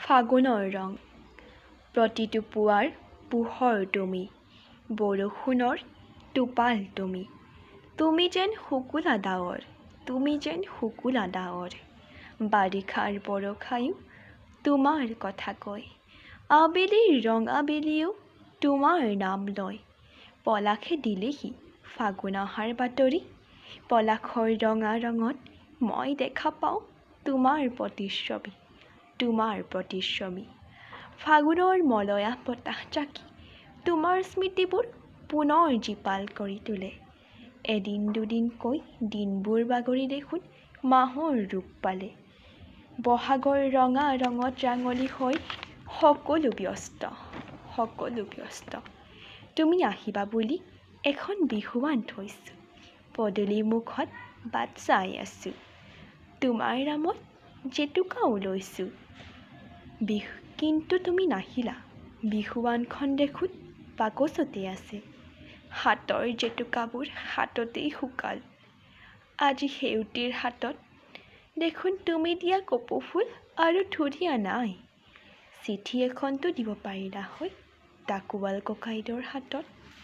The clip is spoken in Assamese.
ফাগুনৰ ৰং প্ৰতিটো পুৱাৰ পোহৰ তুমি বৰষুণৰ টোপাল তুমি যেন শুকুলা ডাৱৰ তুমি যেন শুকুলা ডাৱৰ বাৰিষাৰ বৰষায়ো তোমাৰ কথা কয় আবেলিৰ ৰঙা বেলিয়েও তোমাৰ নাম লয় পলাশে দিলেহি ফাগুন অহাৰ বাতৰি পলাশৰ ৰঙা ৰঙত মই দেখা পাওঁ তোমাৰ প্ৰতিচ্ছবি ফাগুনৰ মলয়া বতাহ জাকি তোমাৰ স্মৃতিবোৰ পুনৰ জীপাল কৰি তোলে এদিন দুদিনকৈ দিনবোৰ বাগৰি দেখোন মাহৰ ৰূপ পালে বহাগৰ ৰঙা ৰঙত ৰাঙলী হৈ সকলো ব্যস্ত তুমি আহিবা বুলি এখন বিহুৱান থৈছোঁ পদূলি মুখত বাট চাই আছোঁ তোমাৰ নামত জেতুকাও লৈছোঁ কিন্তু তুমি নাহিলা বিহুৱানখন দেখোন বাকচতে আছে হাতৰ জেতুকাবোৰ হাততেই শুকাল আজি সেউতীৰ হাতত দেখোন তুমি দিয়া কপৌ ফুল আৰু ধুনীয়া নাই চিঠি এখনতো দিব পাৰিলা হয় ডাকুৱাল ককাইদেউৰ হাতত